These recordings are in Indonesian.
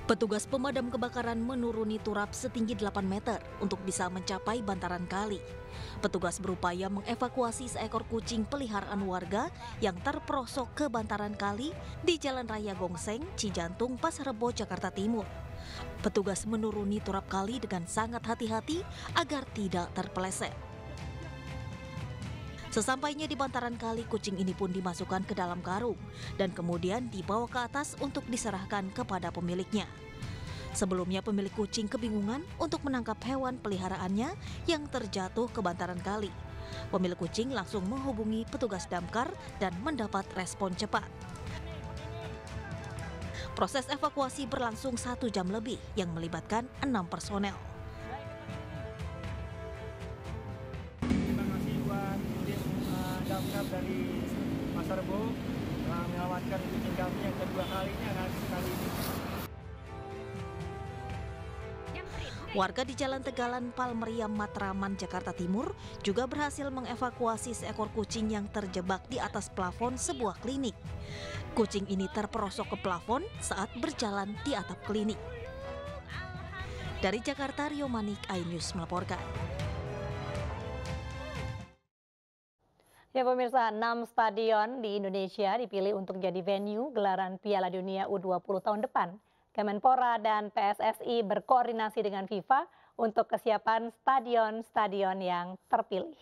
Petugas pemadam kebakaran menuruni turap setinggi 8 meter untuk bisa mencapai bantaran kali. Petugas berupaya mengevakuasi seekor kucing peliharaan warga yang terperosok ke bantaran kali di Jalan Raya Gongseng, Cijantung, Pasar Rebo, Jakarta Timur. Petugas menuruni turap kali dengan sangat hati-hati agar tidak terpeleset. Sesampainya di bantaran kali, kucing ini pun dimasukkan ke dalam karung dan kemudian dibawa ke atas untuk diserahkan kepada pemiliknya. Sebelumnya pemilik kucing kebingungan untuk menangkap hewan peliharaannya yang terjatuh ke bantaran kali. Pemilik kucing langsung menghubungi petugas damkar dan mendapat respon cepat. Proses evakuasi berlangsung 1 jam lebih yang melibatkan 6 personel. Damkar dari Pasar Rebo telah menyelamatkan kucing kami yang kedua kalinya kali ini. Warga di Jalan Tegalan, Palmeriam, Matraman, Jakarta Timur juga berhasil mengevakuasi seekor kucing yang terjebak di atas plafon sebuah klinik. Kucing ini terperosok ke plafon saat berjalan di atap klinik. Dari Jakarta, Rio Manik, iNews melaporkan. Ya pemirsa, 6 stadion di Indonesia dipilih untuk jadi venue gelaran Piala Dunia U20 tahun depan. Kemenpora dan PSSI berkoordinasi dengan FIFA untuk kesiapan stadion-stadion yang terpilih.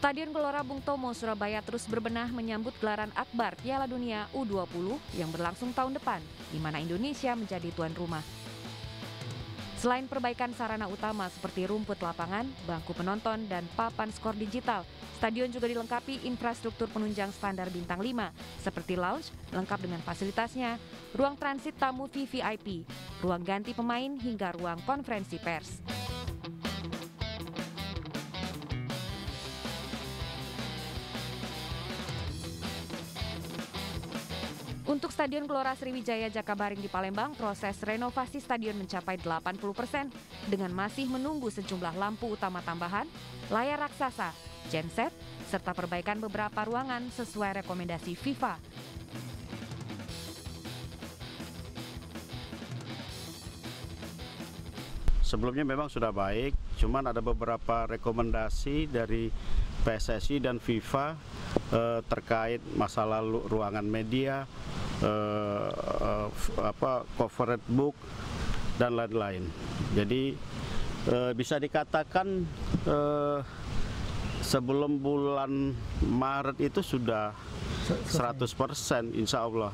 Stadion Gelora Bung Tomo, Surabaya terus berbenah menyambut gelaran akbar Piala Dunia U20 yang berlangsung tahun depan, di mana Indonesia menjadi tuan rumah. Selain perbaikan sarana utama seperti rumput lapangan, bangku penonton, dan papan skor digital, stadion juga dilengkapi infrastruktur penunjang standar bintang 5, seperti lounge lengkap dengan fasilitasnya, ruang transit tamu VVIP, ruang ganti pemain, hingga ruang konferensi pers. Untuk Stadion Gelora Sriwijaya Jakabaring di Palembang, proses renovasi stadion mencapai 80% dengan masih menunggu sejumlah lampu utama tambahan, layar raksasa, genset, serta perbaikan beberapa ruangan sesuai rekomendasi FIFA. Sebelumnya memang sudah baik, cuman ada beberapa rekomendasi dari PSSI dan FIFA terkait masalah ruangan media, covered book dan lain-lain. Jadi bisa dikatakan sebelum bulan Maret itu sudah 100% insya Allah.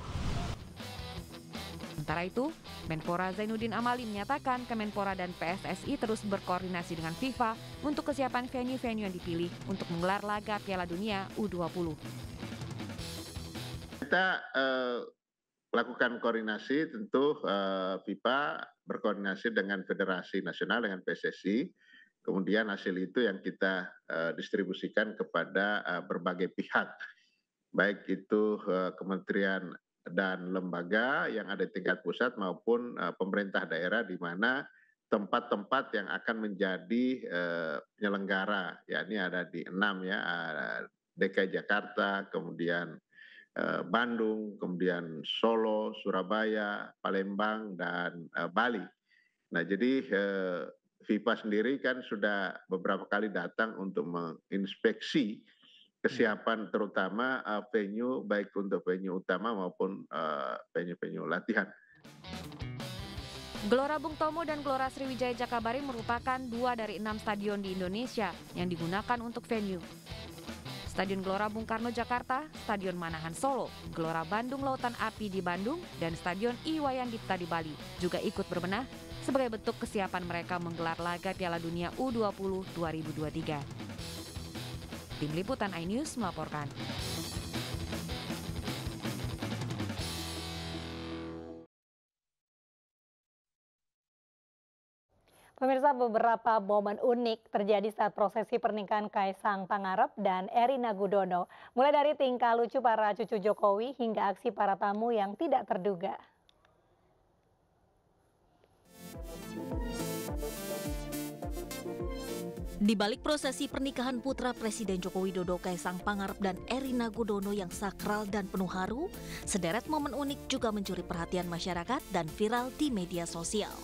Sementara itu, Menpora Zainuddin Amali menyatakan Kemenpora dan PSSI terus berkoordinasi dengan FIFA untuk kesiapan venue-venue yang dipilih untuk menggelar laga Piala Dunia U20. Kita lakukan koordinasi, tentu FIFA berkoordinasi dengan Federasi Nasional, dengan PSSI, kemudian hasil itu yang kita distribusikan kepada berbagai pihak, baik itu kementerian dan lembaga yang ada di tingkat pusat maupun pemerintah daerah, di mana tempat-tempat yang akan menjadi penyelenggara, ya ini ada di 6 ya, DKI Jakarta, kemudian Bandung, kemudian Solo, Surabaya, Palembang, dan Bali. Nah jadi FIFA sendiri kan sudah beberapa kali datang untuk menginspeksi kesiapan terutama venue, baik untuk venue utama maupun venue-venue latihan. Gelora Bung Tomo dan Gelora Sriwijaya Jakabaring merupakan 2 dari 6 stadion di Indonesia yang digunakan untuk venue. Stadion Gelora Bung Karno Jakarta, Stadion Manahan Solo, Gelora Bandung Lautan Api di Bandung, dan Stadion Iwayan Dipta di Bali juga ikut berbenah sebagai bentuk kesiapan mereka menggelar laga Piala Dunia U20 2023. Tim Liputan iNews melaporkan. Pemirsa, beberapa momen unik terjadi saat prosesi pernikahan Kaisang Pangarep dan Erina Gudono. Mulai dari tingkah lucu para cucu Jokowi hingga aksi para tamu yang tidak terduga. Di balik prosesi pernikahan putra Presiden Joko Widodo Kaisang Pangarep dan Erina Gudono yang sakral dan penuh haru, sederet momen unik juga mencuri perhatian masyarakat dan viral di media sosial.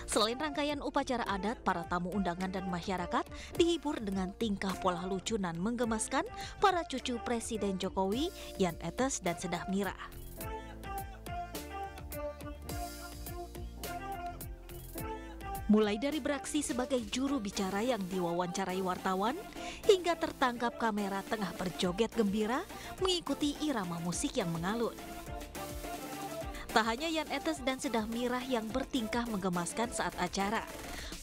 Selain rangkaian upacara adat, para tamu undangan dan masyarakat dihibur dengan tingkah pola lucu dan menggemaskan para cucu Presiden Jokowi, Jan Etes dan Sedah Mira. Mulai dari beraksi sebagai juru bicara yang diwawancarai wartawan, hingga tertangkap kamera tengah berjoget gembira mengikuti irama musik yang mengalun. Tak hanya Jan Etes dan Sedah Mira yang bertingkah menggemaskan saat acara.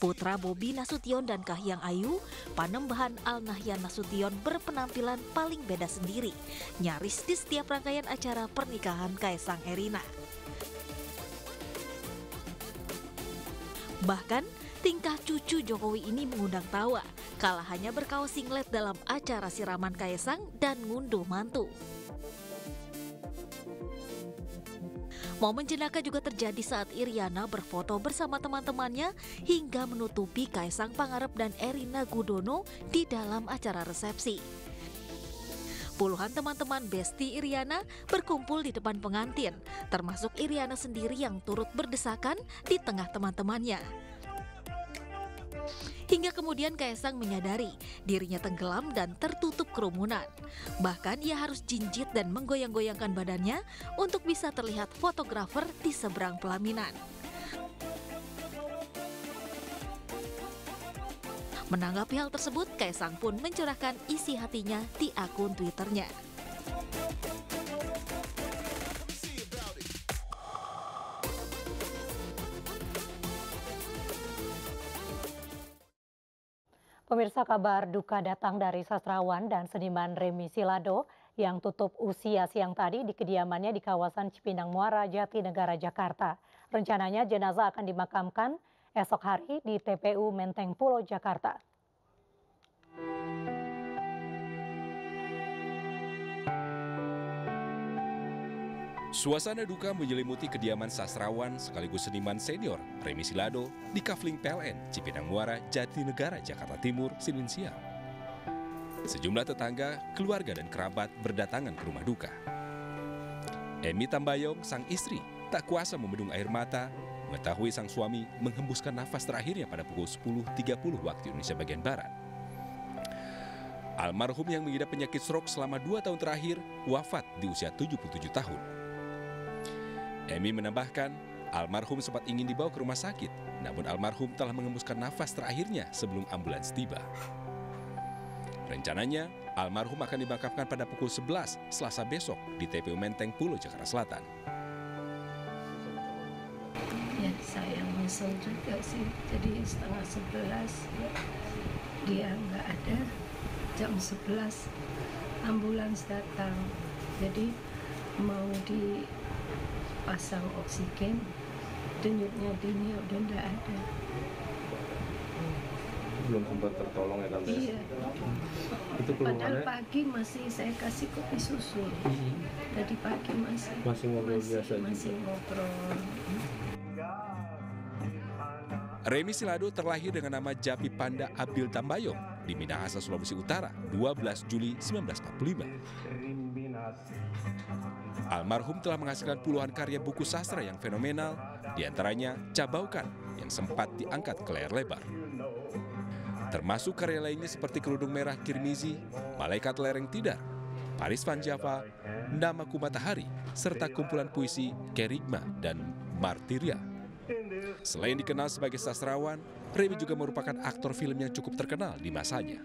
Putra Bobi Nasution dan Kahiyang Ayu, Panembahan Al-Nahyan Nasution berpenampilan paling beda sendiri, nyaris di setiap rangkaian acara pernikahan Kaisang Erina. Bahkan, tingkah cucu Jokowi ini mengundang tawa, kala hanya berkaos singlet dalam acara siraman Kaisang dan ngunduh mantu. Momen jenaka juga terjadi saat Iriana berfoto bersama teman-temannya hingga menutupi Kaisang Pangarep dan Erina Gudono di dalam acara resepsi. Puluhan teman-teman besti Iriana berkumpul di depan pengantin, termasuk Iriana sendiri yang turut berdesakan di tengah teman-temannya. Hingga kemudian Kaisang menyadari dirinya tenggelam dan tertutup kerumunan. Bahkan ia harus jinjit dan menggoyang-goyangkan badannya untuk bisa terlihat fotografer di seberang pelaminan. Menanggapi hal tersebut, Kaisang pun mencurahkan isi hatinya di akun Twitternya. Pemirsa, kabar duka datang dari sastrawan dan seniman Remi Silado yang tutup usia siang tadi di kediamannya di kawasan Cipinang Muara, Jatinegara, Jakarta. Rencananya jenazah akan dimakamkan esok hari di TPU Menteng Pulo, Jakarta. Suasana duka menyelimuti kediaman sastrawan sekaligus seniman senior Remi Silado di Kafling PLN, Cipinang Muara, Jatinegara, Jakarta Timur, Senin siang. Sejumlah tetangga, keluarga dan kerabat berdatangan ke rumah duka. Emi Tambayong, sang istri, tak kuasa membendung air mata mengetahui sang suami menghembuskan nafas terakhirnya pada pukul 10.30 waktu Indonesia bagian Barat. Almarhum yang mengidap penyakit stroke selama 2 tahun terakhir wafat di usia 77 tahun. Emi menambahkan, almarhum sempat ingin dibawa ke rumah sakit, namun almarhum telah mengembuskan nafas terakhirnya sebelum ambulans tiba. Rencananya, almarhum akan dimakamkan pada pukul 11 Selasa besok di TPU Menteng Pulo, Jakarta Selatan. Ya, saya nyesel juga sih. Jadi setengah 11 dia nggak ada, jam 11 ambulans datang. Jadi mau dipasang oksigen, denyutnya dini udah nggak ada. Belum sempat tertolong ya Tante? Iya. Itu Padahal pagi masih saya kasih kopi susu. Tadi pagi masih ngobrol biasa juga. Masih ngobrol. Remi Silado terlahir dengan nama Japi Panda Abil Tambayong di Minahasa, Sulawesi Utara, 12 Juli 1945. Almarhum telah menghasilkan puluhan karya buku sastra yang fenomenal, diantaranya Cabaukan yang sempat diangkat ke layar lebar. Termasuk karya lainnya seperti Kerudung Merah Kirmizi, Malaikat Lereng Tidar, Paris Van Java, Namaku Matahari, serta kumpulan puisi Kerigma dan Martiria. Selain dikenal sebagai sastrawan, Remi juga merupakan aktor film yang cukup terkenal di masanya.